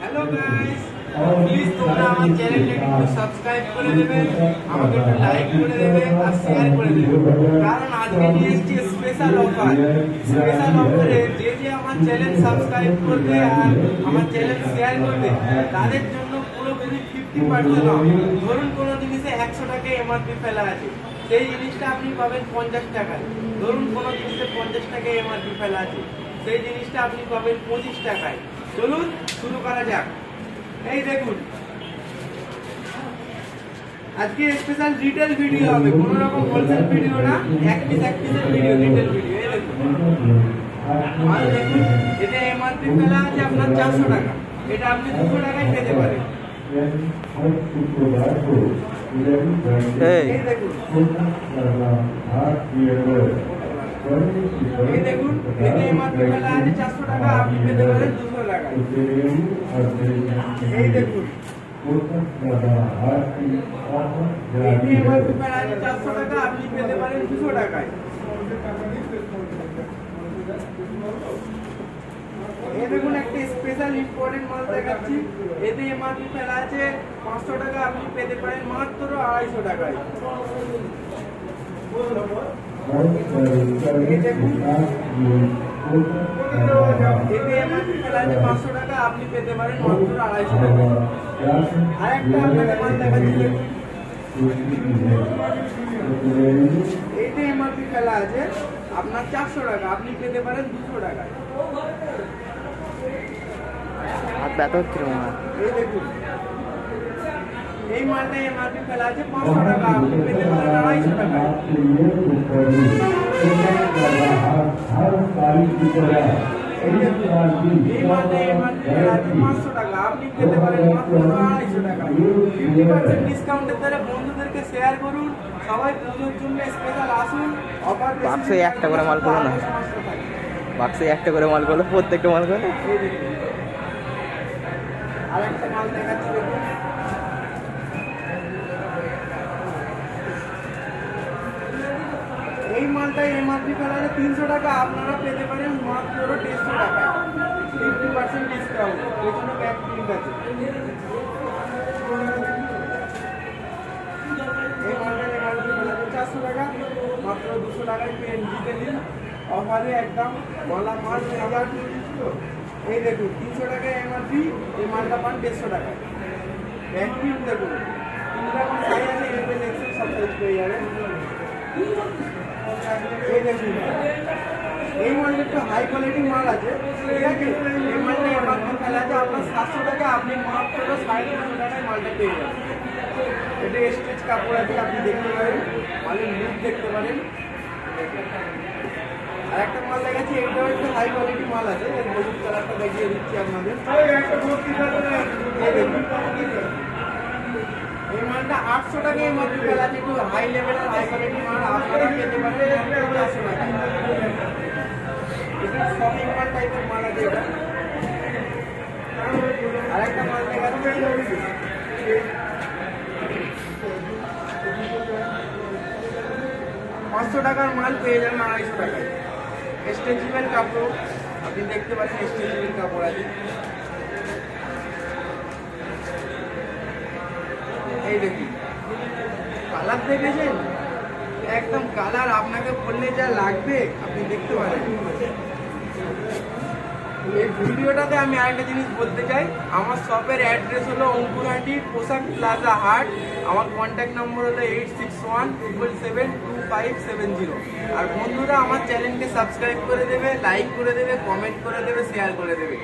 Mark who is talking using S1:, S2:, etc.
S1: Hello guys, please তোমরা আমার চ্যানেলটাকে একটু সাবস্ক্রাইব করে দেবে, আমাকে একটু লাইক করে দেবে আর শেয়ার করে দেবে। কারণ আজকে নিয়ে এসেছি স্পেশাল অফারে যে আমার চ্যানেল সাবস্ক্রাইব করবে আর আমার চ্যানেল শেয়ার করবে তাদের জন্য পুরোপুরি 50% অফ। ধরুন কোনো জিনিসে 100 টাকা এমআরপি ফেলা আছে, সেই জিনিসটা আপনি পাবেন 50 টাকায়। ধরুন কোনো জিনিসে 50 টাকা এমআরপি ফেলা আছে, সেই জিনিসটা আপনি পাবেন 25 টাকায়। চলুন শুরু করা যাক। এই দেখুন, আজকে স্পেশাল রিটেল ভিডিও হবে, কোন রকম হোলসেল ভিডিও না, এক পিসের ভিডিও, রিটেল ভিডিও। এই দেখুন, আর দেখুন এতে এমআরপি ফেলা আছে আপনার 400 টাকা, এটা আপনি 200 টাকায় পেতে পারেন। এই দেখুন, এই দেখুন এতে এমআরপি ফেলা আছে 400 টাকা, আপনি পেতে পারেন 200 টাকায়। এই দেখুন এতে এমআরপি ফেলা আছে 400 টাকা, আপনি পেতে পারেন 200 টাকায়। এই দেখুন একটা স্পেশাল ইম্পর্টেন্ট মাল দেখাচ্ছি, এতে এমআরপি ফেলা আছে 500 টাকা, আপনি পেতে পারেন মাত্র 250 টাকায়। এতে এমআরপি ফেলা আছে 500 টাকা, আপনি পেতে পারেন মাত্র 250 টাকা। আর একটা আপনাকে মাল দেখাচ্ছি, এতে এমআরপি ফেলা আছে আপনার 400 টাকা, আপনি পেতে পারেন 200 টাকায়। এই দেখুন এই মালটা এমআরপি ফেলা আছে 500 টাকা, আপনি পেতে পারেন 250 টাকায়। এই মালটা এমআরপি ফেলা আছে 500 টাকা, আপনি পেতে পারেন মাত্র 250 টাকায়। 50% ডিসকাউন্টের দ্বারা বন্ধুদেরকে শেয়ার করুন, সবাই পুজোর জন্য স্পেশাল আসুন। অফার
S2: বাক্সে একটা করে মাল করো না, বাক্সে একটা করে মাল করো, প্রত্যেকটা মাল করো।
S1: আর একটা মাল দেখাচ্ছি, দেখুন এই মালটা এমআরপি ফেলা আছে 300 টাকা, আপনারা পেতে পারেন মাত্র 150 টাকায়। 50% ডিসকাউন্ট, পেছনে ব্যাক প্রিন্ট আছে। এই মালটা এমআরপি ফেলা আছে 400 টাকা, মাত্র 200 টাকায় পেন জিতে দিন। অফারে একদম বলা মাল আবার। এই দেখুন 300 টাকা এমআরপি, এই মালটা পান 150 টাকায়। ব্যাক প্রিন্ট দেখুন, 3 রকম সাইজ আছে, এমএল এক্সেল সব সাইজ পেয়ে যাবেন। এই দেখুন এই মালটা একটু হাই কোয়ালিটি মাল আছে, ঠিক আছে। এই মালটা এমআরপি ফেলা আছে আপনার 700 টাকা, আপনি মাত্র 350 টাকায় মালটা পেয়ে যাবেন। এটা স্টিচ কাপড় আছে, আপনি দেখতে পারেন, মালের লুক দেখতে পারেন। আর একটা মাল দেখাচ্ছি, এটাও একটু হাই কোয়ালিটি মাল আছে, এর হলুদ কালারটা দেখিয়ে দিচ্ছি আপনাদের। এই মালটা 800 টাকা এমআরপি ফেলা আছে, একটু হাই লেভেলের হাই কোয়ালিটি মাল, আপনারা পেতে পারেন 400 টাকা। এটা শপিং মাল টাইপের মাল আছে এটা। আর একটা মাল দেখাচ্ছি, 500 টাকার মাল পেয়ে যাবেন 250 টাকায়। স্ট্রেচেবল কাপড়, আপনি দেখতে পাচ্ছেন স্ট্রেচেবল কাপড় আছে। এই দেখুন কালার দেখেছেন, একদম কালার আপনাকে বললে যা লাগবে আপনি দেখতে পারেন। এই ভিডিওটাতে আমি আরেকটা জিনিস বলতে চাই, আমার শপের অ্যাড্রেস হলো অঙ্কুরহাটি পোশাক প্লাজা হাট। আমার কন্ট্যাক্ট নম্বর হলো 8617772570। আর বন্ধুরা আমার চ্যানেলকে সাবস্ক্রাইব করে দেবে, লাইক করে দেবে, কমেন্ট করে দেবে, শেয়ার করে দেবে।